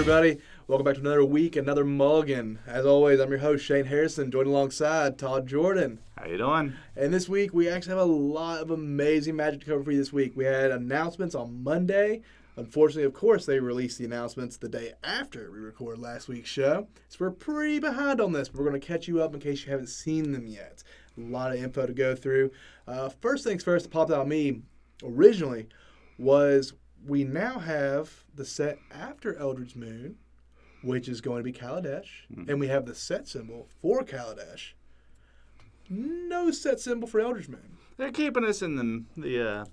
everybody? Welcome back to another week, another mulligan. As always, I'm your host, Shane Harrison, joined alongside Todd Jordan. How you doing? And this week, we actually have a lot of amazing Magic to cover for you this week. We had announcements on Monday. Unfortunately, of course, they released the announcements the day after we recorded last week's show. So we're pretty behind on this, but we're going to catch you up in case you haven't seen them yet. A lot of info to go through. First things first, that popped out at me originally was we now have the set after Eldritch Moon, which is going to be Kaladesh, and we have the set symbol for Kaladesh. No set symbol for Eldritch Moon. They're keeping us in the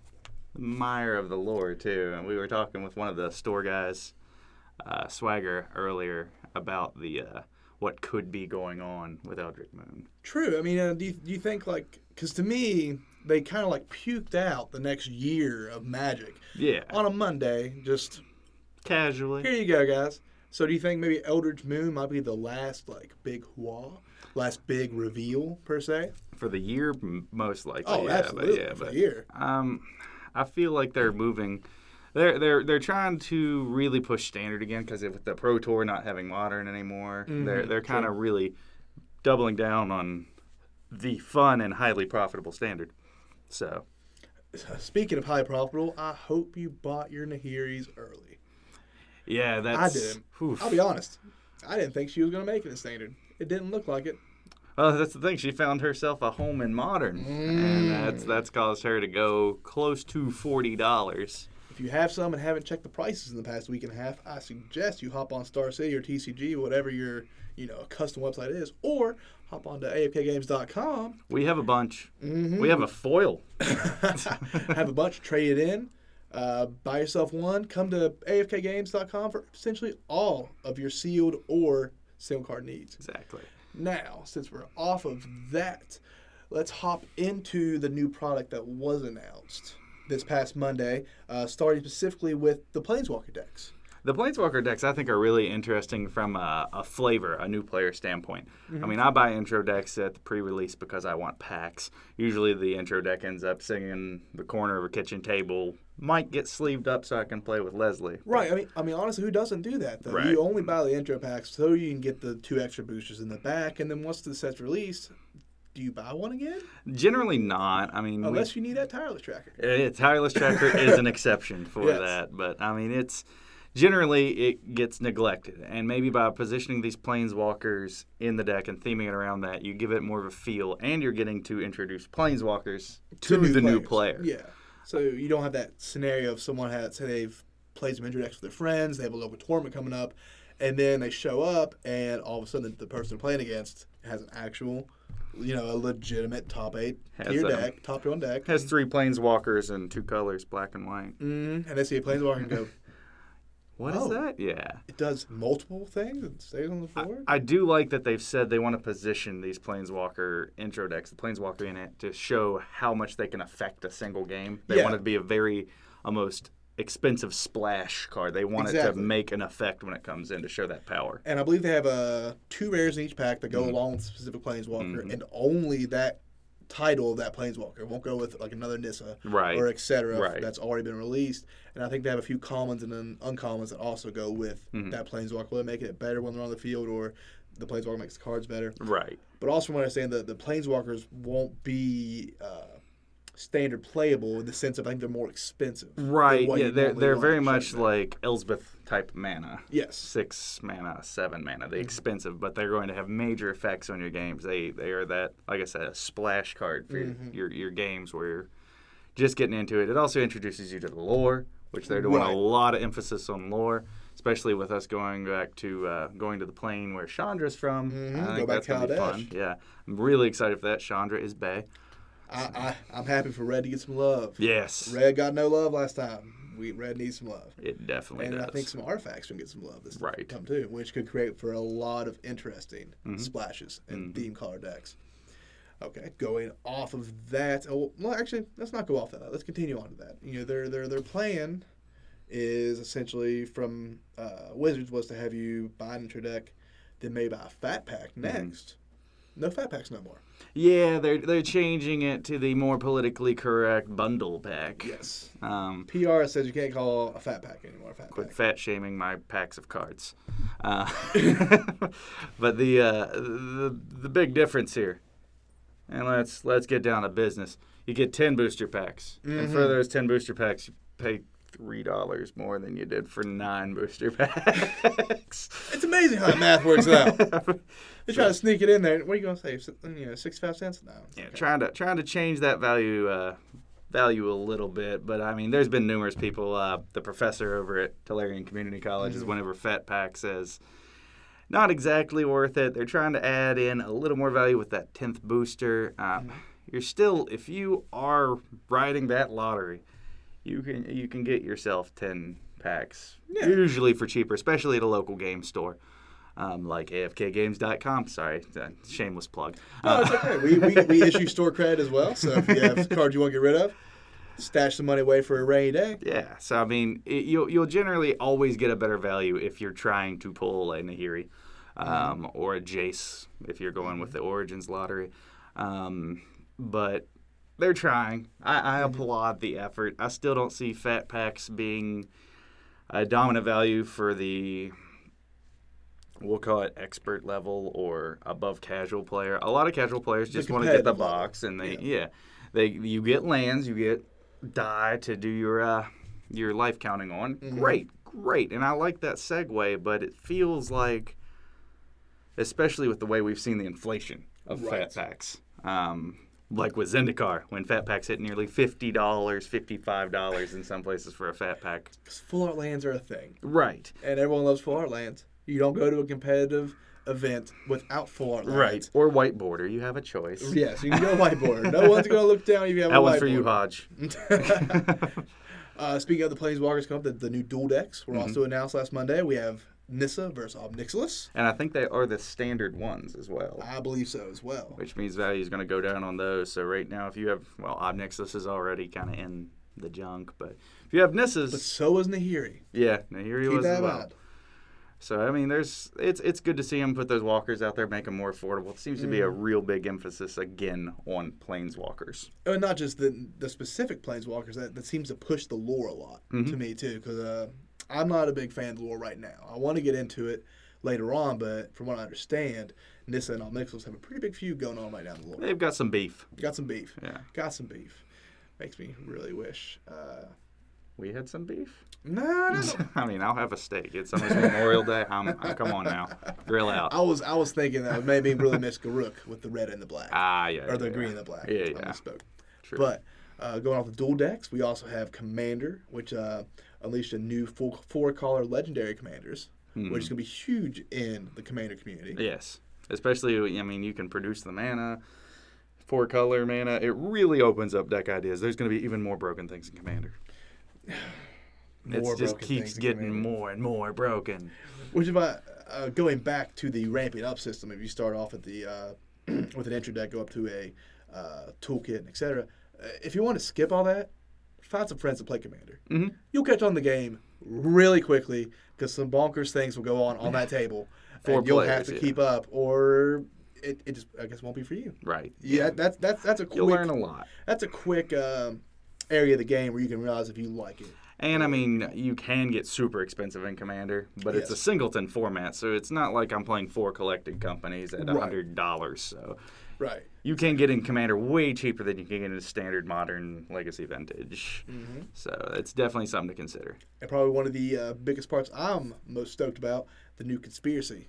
mire of the lore, too. And we were talking with one of the store guys, Swagger, earlier about the what could be going on with Eldritch Moon. True. I mean, do you think, like, because to me, they kind of, like, puked out the next year of Magic. Yeah. On a Monday, just Casually. here you go, guys. So do you think maybe Eldritch Moon might be the last, like, big last big reveal, per se? For the year, most likely. Oh, yeah, absolutely, but for the year. I feel like they're moving. They're trying to really push standard again because with the Pro Tour not having modern anymore, they're kind of really doubling down on the fun and highly profitable standard. So, Speaking of highly profitable, I hope you bought your Nahiris early. yeah, that's. I didn't. Oof. I'll be honest. I didn't think she was going to make it in standard. It didn't look like it. Well, that's the thing. She found herself a home in modern, and that's caused her to go close to $40. If you have some and haven't checked the prices in the past week and a half, I suggest you hop on Star City or TCG, whatever your custom website is, or hop on to afkgames.com. We have a bunch. We have a foil. Have a bunch, trade it in, buy yourself one. Come to afkgames.com for essentially all of your sealed or single card needs. Exactly. Now, since we're off of that, let's hop into the new product that was announced this past Monday, starting specifically with the Planeswalker decks. The Planeswalker decks, I think, are really interesting from a flavor, a new player standpoint. I mean, I buy intro decks at the pre-release because I want packs. Usually the intro deck ends up sitting in the corner of a kitchen table. Might get sleeved up so I can play with Leslie. Right. I mean, honestly, who doesn't do that, though? Right. You only buy the intro packs so you can get the 2 extra boosters in the back, and then once the set's released, do you buy one again? Generally not. I mean, Unless you need that tireless tracker. Tireless Tracker is an exception for Yes. that. But, I mean, generally it gets neglected. And maybe by positioning these Planeswalkers in the deck and theming it around that, you give it more of a feel, and you're getting to introduce Planeswalkers to the new player. Yeah. So you don't have that scenario of someone say they've played some intro decks with their friends, they have a local tournament coming up, and then they show up, and all of a sudden the person they're playing against has an actual, a legitimate top 8 tier deck, top 1 deck. Has 3 Planeswalkers and 2 colors, black and white. And they see a Planeswalker and go, What is that? Yeah. it does multiple things and stays on the floor? I do like that they've said they want to position these Planeswalker intro decks, the Planeswalker in it, to show how much they can affect a single game. They want it to be a very almost expensive splash card. They want it to make an effect when it comes in to show that power. And I believe they have 2 rares in each pack that go along with specific Planeswalker, and only that title of that Planeswalker. It won't go with like another Nissa or etc. That's already been released. And I think they have a few commons and then uncommons that also go with that Planeswalker. Whether making it better when they're on the field or the Planeswalker makes the cards better. Right. But also from what I understand, the Planeswalkers won't be standard playable in the sense of I think they're more expensive. Right. Yeah, they're very much like Elspeth type mana. Yes. 6 mana, 7 mana. They're expensive, but they're going to have major effects on your games. They are that, like I said, a splash card for your games where you're just getting into it. It also introduces you to the lore, which they're doing a lot of emphasis on lore, especially with us going back to going to the plane where Chandra's from. I think that's going to be fun. Yeah. I'm really excited for that. Chandra is bae. I'm happy for Red to get some love. Yes. Red got no love last time. Red needs some love. It definitely does. And I think some artifacts can get some love this right. time too, which could create for a lot of interesting splashes and theme color decks. Okay, going off of that. Oh, well, actually, let's not go off that. Let's continue on to that. Their plan is essentially from Wizards was to have you buy an intro deck, then maybe buy a fat pack next. No fat packs no more. Yeah, they're changing it to the more politically correct bundle pack. Yes. PR says you can't call a fat pack anymore. Quit fat shaming my packs of cards. But the big difference here, and let's get down to business. You get 10 booster packs, and for those 10 booster packs, you pay $3 more than you did for 9 booster packs. It's amazing how math works out. They try to sneak it in there. What are you gonna say? 65 cents? No. Yeah, okay. trying to change that value a little bit, but I mean, there's been numerous people. The professor over at Tellurian Community College is whenever Fat Pack says not exactly worth it. They're trying to add in a little more value with that 10th booster. You're still, if you are riding that lottery, you can get yourself 10 packs, usually for cheaper, especially at a local game store. Like AFKgames.com. Sorry, shameless plug. No, it's okay. We issue store credit as well, so if you have cards you want to get rid of, stash some money away for a rainy day. Yeah, so I mean, you'll generally always get a better value if you're trying to pull a Nahiri or a Jace if you're going with the Origins lottery. But they're trying. I applaud the effort. I still don't see Fat Packs being a dominant value for the, we'll call it expert level or above casual player. A lot of casual players just want to get the box, and you get lands, you get die to do your life counting on. Great, and I like that segue, but it feels like, especially with the way we've seen the inflation of Fat Packs, like with Zendikar, when Fat Packs hit nearly $50, $55 in some places for a Fat Pack. Because full art lands are a thing. Right. And everyone loves full art lands. You don't go to a competitive event without full art lands. Right. Or whiteboarder. You have a choice. Yes, you can go whiteboarder. No one's going to look down if you have a whiteboard. That one's for you, Hodge. Speaking of the Planeswalkers Cup, the new dual decks were also announced last Monday. We have Nissa versus Ob Nixilis. And I think they are the standard ones as well. I believe so as well. Which means value is going to go down on those. So right now, if you have, Ob Nixilis is already kind of in the junk. But if you have Nissas. But so is Nahiri. Yeah, Nahiri was as well. So, I mean, it's good to see them put those walkers out there, make them more affordable. It seems to be a real big emphasis, again, on planeswalkers. And not just the specific planeswalkers. That seems to push the lore a lot to me, too, because I'm not a big fan of the lore right now. I want to get into it later on, but from what I understand, Nissa and Ob Nixilis have a pretty big feud going on right now in the lore. They've got some beef. Got some beef. Yeah. Got some beef. Makes me really wish. We had some beef? No. I mean, I'll have a steak. It's almost Memorial Day. Come on now. Grill out. I was thinking that maybe really miss Garruk with the red and the black. Yeah. Or the green and the black. Yeah. I misspoke. True. But going off the dual decks, we also have Commander, which unleashed a new four-color legendary commanders, which is going to be huge in the Commander community. Yes. Especially, I mean, you can produce the mana, 4-color mana. It really opens up deck ideas. There's going to be even more broken things in Commander. It just keeps getting more and more broken. Which is why, going back to the ramping up system, if you start off at the with an entry deck, go up to a toolkit, etc. If you want to skip all that, find some friends to play Commander. You'll catch on the game really quickly because some bonkers things will go on that table. And you'll have to keep up, or it just, I guess, won't be for you. Right. Yeah, that's a quick. You'll learn a lot. That's a quick area of the game where you can realize if you like it. And, I mean, you can get super expensive in Commander, but it's a singleton format, so it's not like I'm playing 4 collected companies at $100. So you can get in Commander way cheaper than you can get in Standard, Modern, Legacy, Vintage. So it's definitely something to consider. And probably one of the biggest parts I'm most stoked about, the new Conspiracy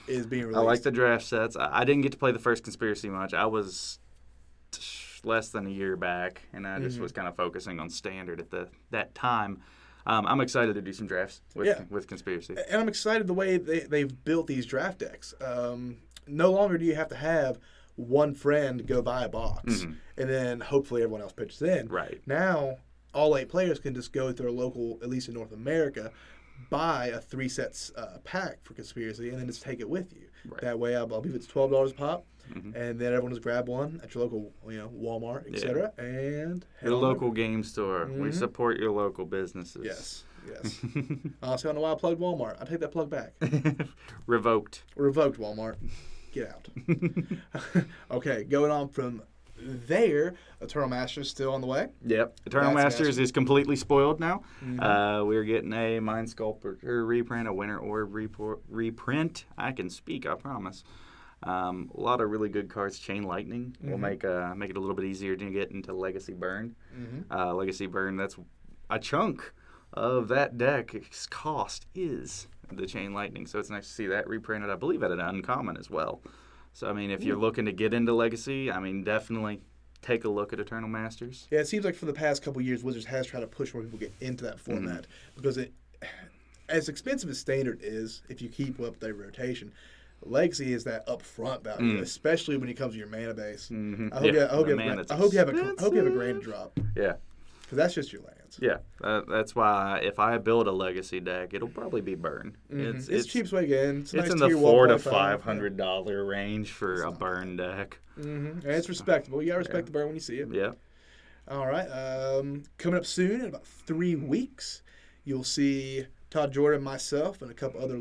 is being released. I like the draft sets. I didn't get to play the first Conspiracy much. I was less than a year back, and I just was kind of focusing on Standard at that time. I'm excited to do some drafts with Conspiracy. And I'm excited the way they've built these draft decks. No longer do you have to have one friend go buy a box, and then hopefully everyone else pitches in. Right. Now, all 8 players can just go to their local, at least in North America, buy a 3-set pack for Conspiracy, and then just take it with you. Right. That way, I believe it's $12 a pop. And then everyone just grab one at your local, Walmart, etc. And your local game store. We support your local businesses. Yes. Honestly, I don't know why I plugged Walmart. I take that plug back. Revoked, Walmart. Get out. Okay, going on from there, Eternal Masters still on the way. Yep. Eternal That's Masters is completely spoiled now. Mhm. We're getting a Mind Sculptor reprint, a Winter Orb reprint. I can speak, I promise. A lot of really good cards. Chain Lightning will make it a little bit easier to get into Legacy Burn. Legacy Burn, that's a chunk of that deck's cost is the Chain Lightning. So it's nice to see that reprinted. I believe at an uncommon as well. So, I mean, if you're looking to get into Legacy, I mean, definitely take a look at Eternal Masters. Yeah, it seems like for the past couple years, Wizards has tried to push more people get into that format because it, as expensive as Standard is, if you keep up their rotation, Legacy is that upfront value, especially when it comes to your mana base. I hope you have a grand drop Yeah. because that's just your lands. Yeah, that's why if I build a Legacy deck, it'll probably be Burn. It's the cheapest way to get in. It's It's nice in the tier $400 to 1.5. $500 range for a Burn deck. And it's respectable. You gotta respect the Burn when you see it. Yeah. All right. Coming up soon in about 3 weeks, you'll see Todd Jordan, myself, and a couple other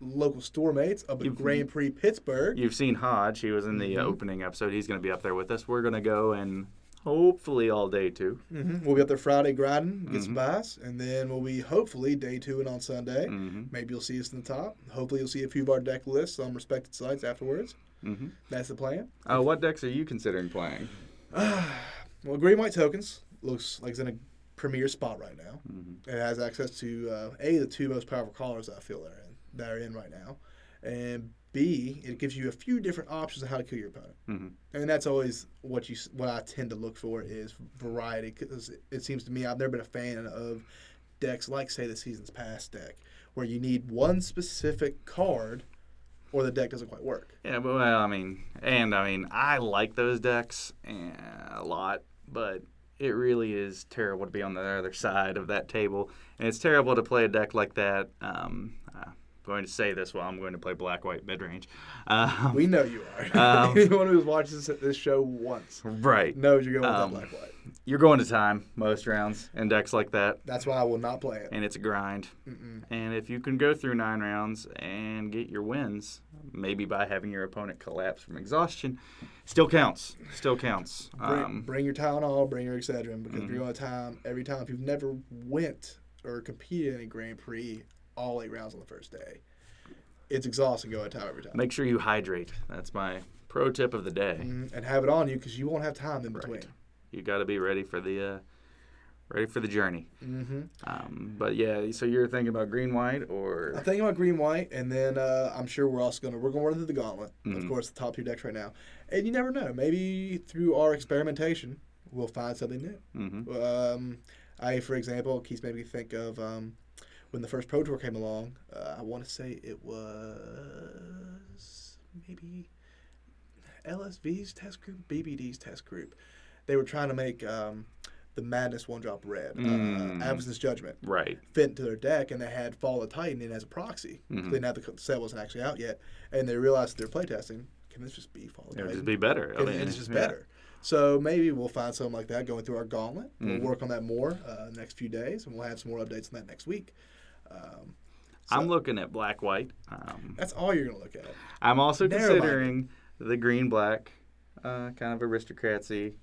local store mates up at Grand Prix Pittsburgh. You've seen Hodge. He was in the opening episode. He's going to be up there with us. We're going to go and hopefully all day too. We'll be up there Friday grinding, get some buys, and then we'll be hopefully day 2 and on Sunday. Maybe you'll see us in the top. Hopefully you'll see a few of our deck lists on respected sites afterwards. That's the plan. What decks are you considering playing? Well, Green White Tokens looks like it's in a premier spot right now. It has access to the 2 most powerful callers I feel that are in right now, and B, it gives you a few different options of how to kill your opponent. And that's always what I tend to look for is variety, because it seems to me I've never been a fan of decks like, say, the Seasons Past deck, where you need one specific card or the deck doesn't quite work. Yeah, well, I mean, I like those decks a lot, but it really is terrible to be on the other side of that table, and it's terrible to play a deck like that. Going to say this while I'm going to play Black-White mid-range. We know you are. Anyone who's watched this show once knows you're going with that Black-White. You're going to time most rounds in decks like that. That's why I will not play it. And it's a grind. And if you can go through 9 rounds and get your wins, maybe by having your opponent collapse from exhaustion, still counts. Bring your Tylenol, bring your Excedrin, because if you're going to time, every time, if you've never went or competed in a Grand Prix all 8 rounds on the first day, it's exhausting going to time every time. Make sure you hydrate. That's my pro tip of the day. And have it on you because you won't have time in between. You got to be ready for the journey. But yeah, so you're thinking about green white, or I'm thinking about green white, and then I'm sure we're going to run through the gauntlet. Of course, the top 2 decks right now, and you never know. Maybe through our experimentation, we'll find something new. For example, keeps making me think of when the first Pro Tour came along. I want to say it was maybe LSV's test group, BBD's test group. They were trying to make the Madness 1-drop red, Absence Judgment, fit into their deck, and they had Fall of the Titan in as a proxy. They didn't have the set wasn't actually out yet, and they realized they're playtesting. Can this just be Fall of the Titan? It would just be better. It's just better. So maybe we'll find something like that going through our gauntlet. We'll work on that more next few days, and we'll have some more updates on that next week. I'm looking at black-white. That's all you're going to look at. I'm also considering the green-black kind of aristocracy.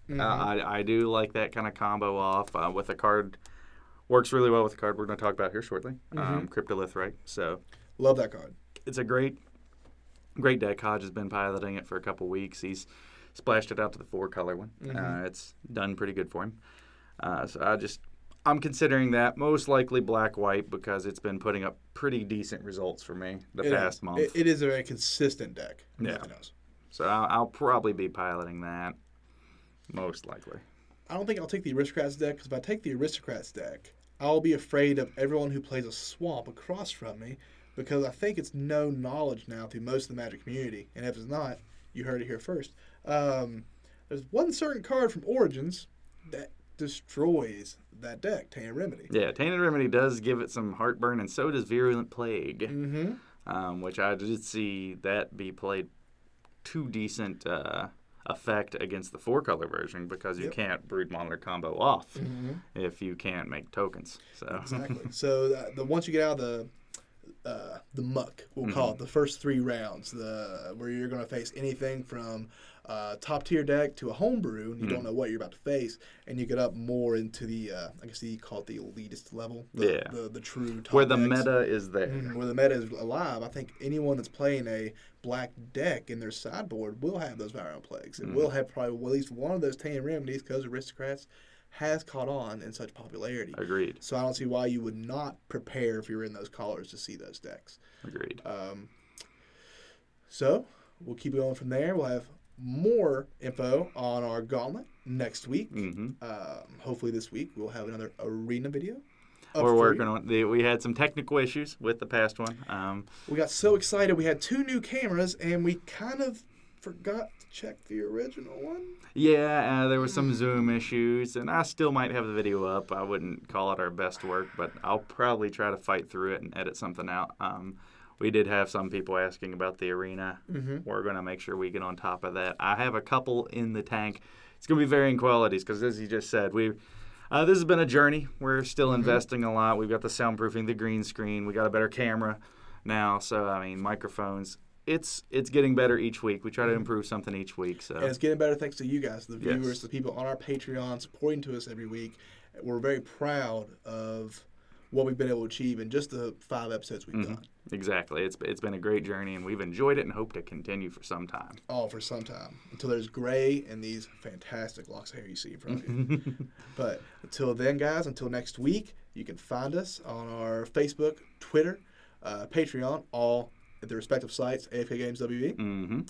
I do like that kind of combo off with a card. Works really well with the card we're going to talk about here shortly, Cryptolithrite. So love that card. It's a great deck. Hodge has been piloting it for a couple weeks. He's splashed it out to the 4-color one. It's done pretty good for him. So I'm considering that most likely black-white because it's been putting up pretty decent results for me the past month. It is a very consistent deck. Nothing else. So I'll probably be piloting that. Most likely. I don't think I'll take the Aristocrats deck, because if I take the Aristocrats deck, I'll be afraid of everyone who plays a swamp across from me, because I think it's known knowledge now through most of the Magic community, and if it's not, you heard it here first. There's one certain card from Origins that destroys that deck, Tainted Remedy. Yeah, Tainted Remedy does give it some heartburn, and so does Virulent Plague, which I did see that be played to decent effect against the 4-color version, because you can't Brood Monitor combo off if you can't make tokens. So exactly. So once you get out of the muck, we'll call it, the first 3 rounds, where you're going to face anything from top tier deck to a homebrew, and you don't know what you're about to face, and you get up more into the, I guess you call it the elitist level, the true top where the decks. meta is there. Where the meta is alive. I think anyone that's playing a black deck in their sideboard will have those Viral Plagues. It will have probably at least one of those Tame Remedies, because Aristocrats has caught on in such popularity. Agreed. So I don't see why you would not prepare if you're in those colors to see those decks. Agreed. So we'll keep going from there. We'll have more info on our gauntlet next week. Hopefully this week we'll have another arena video. We're working on it. We had some technical issues with the past one. We got so excited. We had 2 new cameras, and we kind of forgot to check the original one. Yeah, there were some Zoom issues, and I still might have the video up. I wouldn't call it our best work, but I'll probably try to fight through it and edit something out. We did have some people asking about the arena. We're going to make sure we get on top of that. I have a couple in the tank. It's going to be varying qualities because, as you just said, this has been a journey. We're still investing a lot. We've got the soundproofing, the green screen. We got a better camera now. So, I mean, microphones. It's getting better each week. We try to improve something each week. So. And it's getting better thanks to you guys, the viewers, the people on our Patreon supporting to us every week. We're very proud of what we've been able to achieve in just the 5 episodes we've done. Exactly. It's been a great journey, and we've enjoyed it and hope to continue for some time. Oh, for some time. Until there's gray and these fantastic locks of hair you see in front of you. But until then, guys, until next week, you can find us on our Facebook, Twitter, Patreon, all at the respective sites, AFK Games WB.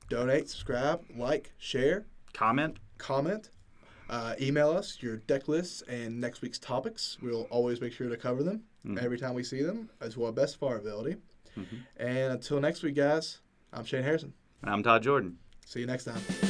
Donate, subscribe, like, share. Comment. Email us your deck lists and next week's topics. We'll always make sure to cover them every time we see them, as well as best of our ability. And until next week, guys, I'm Shane Harrison. And I'm Todd Jordan. See you next time.